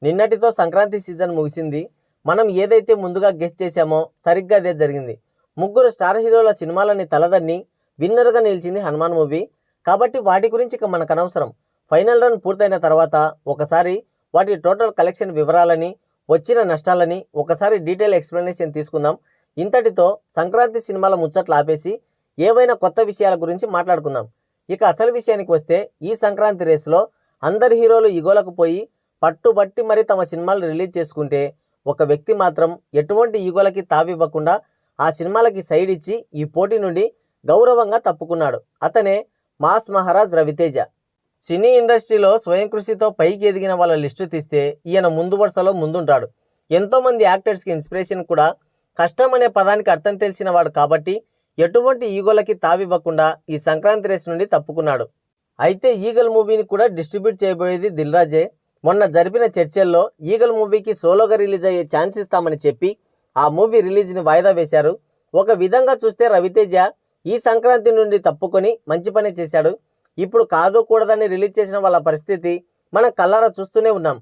నిన్నటితో సంక్రాంతి సీజన్ ముగిసింది. మనం ఏదైతే ముందుగా గెస్ చేశామో సరిగ్గా అదే జరిగింది. ముగ్గురు స్టార్ హీరోల సినిమాలని తలదన్ని విన్నర్గా నిలిచింది హనుమాన్ మూవీ. కాబట్టి వాటి గురించి ఇక మనకు అనవసరం. ఫైనల్ రన్ పూర్తయిన తర్వాత ఒకసారి వాటి టోటల్ కలెక్షన్ వివరాలని, వచ్చిన నష్టాలని ఒకసారి డీటెయిల్ ఎక్స్ప్లెనేషన్ తీసుకుందాం. ఇంతటితో సంక్రాంతి సినిమాల ముచ్చట్లు ఆపేసి ఏవైనా కొత్త విషయాల గురించి మాట్లాడుకుందాం. ఇక అసలు విషయానికి వస్తే ఈ సంక్రాంతి రేసులో అందరి హీరోలు ఇగోలకు పోయి పట్టుబట్టి మరి తమ సినిమాలు రిలీజ్ చేసుకుంటే ఒక వ్యక్తి మాత్రం ఎటువంటి ఈగోలకి తావివ్వకుండా ఆ సినిమాలకి సైడ్ ఇచ్చి ఈ పోటీ నుండి గౌరవంగా తప్పుకున్నాడు. అతనే మాస్ మహారాజ్ రవితేజ. సినీ ఇండస్ట్రీలో స్వయం కృషితో పైకి ఎదిగిన వాళ్ళ లిస్టు తీస్తే ఈయన ముందు వరుసలో ముందుంటాడు. ఎంతోమంది యాక్టర్స్కి ఇన్స్పిరేషన్ కూడా కష్టం అనే పదానికి అర్థం తెలిసిన వాడు కాబట్టి ఎటువంటి ఈగోలకి తావివ్వకుండా ఈ సంక్రాంతి రేస్ నుండి తప్పుకున్నాడు. అయితే ఈగల్ మూవీని కూడా డిస్ట్రిబ్యూట్ చేయబోయేది దిల్ రాజే. మొన్న జరిపిన చర్చల్లో ఈగల్ మూవీకి సోలోగా రిలీజ్ అయ్యే ఛాన్స్ ఇస్తామని చెప్పి ఆ మూవీ రిలీజ్ని వాయిదా వేశారు. ఒక విధంగా చూస్తే రవితేజ ఈ సంక్రాంతి నుండి తప్పుకొని మంచి పని చేశాడు. ఇప్పుడు కాదు కూడదని రిలీజ్ చేసిన వాళ్ళ పరిస్థితి మనం కళ్ళారా చూస్తూనే ఉన్నాం.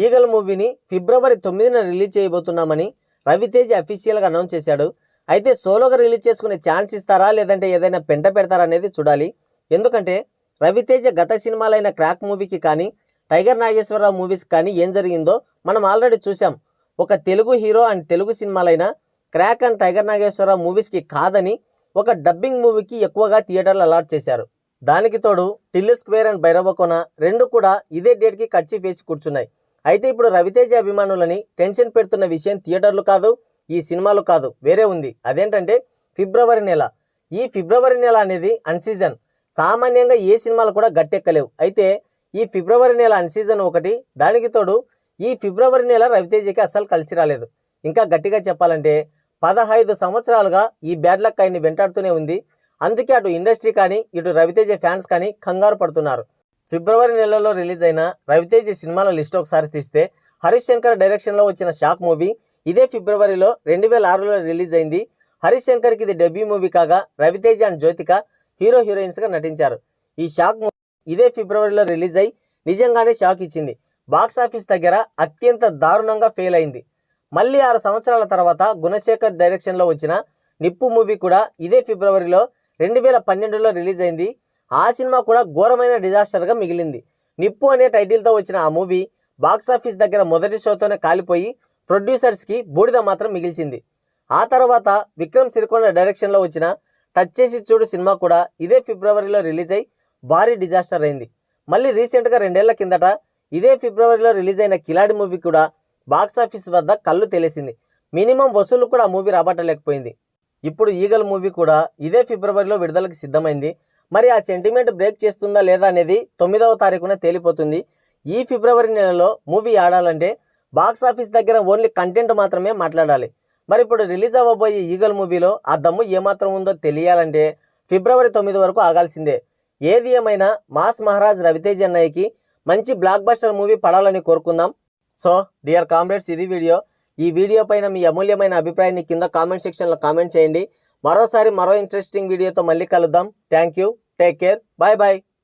ఈగల్ మూవీని ఫిబ్రవరి 9న రిలీజ్ చేయబోతున్నామని రవితేజ అఫీషియల్గా అనౌన్స్ చేశాడు. అయితే సోలోగా రిలీజ్ చేసుకునే ఛాన్స్ ఇస్తారా లేదంటే ఏదైనా పెంట పెడతారా అనేది చూడాలి. ఎందుకంటే రవితేజ గత సినిమాలైన క్రాక్ మూవీకి కానీ టైగర్ నాగేశ్వరరావు మూవీస్ కానీ ఏం జరిగిందో మనం ఆల్రెడీ చూసాం. ఒక తెలుగు హీరో అండ్ తెలుగు సినిమాలైన క్రాక్ అండ్ టైగర్ నాగేశ్వరరావు మూవీస్కి కాదని ఒక డబ్బింగ్ మూవీకి ఎక్కువగా థియేటర్లు అలాట్ చేశారు. దానికి తోడు టిల్లు స్క్వేర్ అండ్ భైరవకోన రెండు కూడా ఇదే డేట్కి కర్చీఫ్ వేసి కూర్చున్నాయి. అయితే ఇప్పుడు రవితేజ అభిమానులని టెన్షన్ పెడుతున్న విషయం థియేటర్లు కాదు, ఈ సినిమాలు కాదు, వేరే ఉంది. అదేంటంటే ఫిబ్రవరి నెల. ఈ ఫిబ్రవరి నెల అనేది అన్సీజన్. సామాన్యంగా ఏ సినిమాలు కూడా గట్టెక్కలేవు. అయితే ఈ ఫిబ్రవరి నెల అన్సీజన్ ఒకటి. దానికి తోడు ఈ ఫిబ్రవరి నెల రవితేజకి అస్సలు కలిసి రాలేదు. ఇంకా గట్టిగా చెప్పాలంటే 15 సంవత్సరాలుగా ఈ బ్యాడ్ లక్ ఆయన్ని వెంటాడుతూనే ఉంది. అందుకే అటు ఇండస్ట్రీ కానీ ఇటు రవితేజ ఫ్యాన్స్ కానీ కంగారు పడుతున్నారు. ఫిబ్రవరి నెలలో రిలీజ్ అయిన రవితేజ సినిమాల లిస్ట్ ఒకసారి తీస్తే హరీష్ శంకర్ డైరెక్షన్లో వచ్చిన షాక్ మూవీ ఇదే ఫిబ్రవరిలో 2006లో రిలీజ్ అయింది. హరీష్ శంకర్కి ఇది డెబ్యూ మూవీ కాగా రవితేజ అండ్ జ్యోతిక హీరో హీరోయిన్స్గా నటించారు. ఈ షాక్ మూవీ ఇదే ఫిబ్రవరిలో రిలీజ్ అయి నిజంగానే షాక్ ఇచ్చింది. బాక్సాఫీస్ దగ్గర అత్యంత దారుణంగా ఫెయిల్ అయింది. మళ్ళీ 6 సంవత్సరాల తర్వాత గుణశేఖర్ డైరెక్షన్లో వచ్చిన నిప్పు మూవీ కూడా ఇదే ఫిబ్రవరిలో 2012లో రిలీజ్ అయింది. ఆ సినిమా కూడా ఘోరమైన డిజాస్టర్గా మిగిలింది. నిప్పు అనే టైటిల్తో వచ్చిన ఆ మూవీ బాక్సాఫీస్ దగ్గర మొదటి షోతోనే కాలిపోయి ప్రొడ్యూసర్స్కి బూడిద మాత్రం మిగిల్చింది. ఆ తర్వాత విక్రమ్ సిరికొండ డైరెక్షన్లో వచ్చిన టచ్ చేసి చూడు సినిమా కూడా ఇదే ఫిబ్రవరిలో రిలీజ్ అయి భారీ డిజాస్టర్ అయింది. మళ్ళీ రీసెంట్గా 2 ఏళ్ల కిందట ఇదే ఫిబ్రవరిలో రిలీజ్ అయిన కిలాడి మూవీ కూడా బాక్సాఫీస్ వద్ద కళ్ళు తెలిసింది. మినిమం వసూలు కూడా ఆ మూవీ రాబట్టలేకపోయింది. ఇప్పుడు ఈగల్ మూవీ కూడా ఇదే ఫిబ్రవరిలో విడుదలకు సిద్ధమైంది. మరి ఆ సెంటిమెంట్ బ్రేక్ చేస్తుందా లేదా అనేది 9వ తారీఖున తేలిపోతుంది. ఈ ఫిబ్రవరి నెలలో మూవీ ఆడాలంటే బాక్సాఫీస్ దగ్గర ఓన్లీ కంటెంట్ మాత్రమే మాట్లాడాలి. మరి ఇప్పుడు రిలీజ్ అవ్వబోయే ఈగల్ మూవీలో ఆ దమ్ము ఏమాత్రం ఉందో తెలియాలంటే ఫిబ్రవరి 9 వరకు ఆగాల్సిందే. ఏది ఏమైనా మాస్ మహారాజ్ రవితేజ అన్నయ్యకి మంచి బ్లాక్ బస్టర్ మూవీ పడాలని కోరుకుందాం. సో డియర్ కామ్రేడ్స్, ఇది వీడియో. ఈ వీడియో పైన మీ అమూల్యమైన అభిప్రాయాన్ని కింద కామెంట్ సెక్షన్లో కామెంట్ చేయండి. మరోసారి మరో ఇంట్రెస్టింగ్ వీడియోతో మళ్ళీ కలుద్దాం. Thank you, take care, bye bye.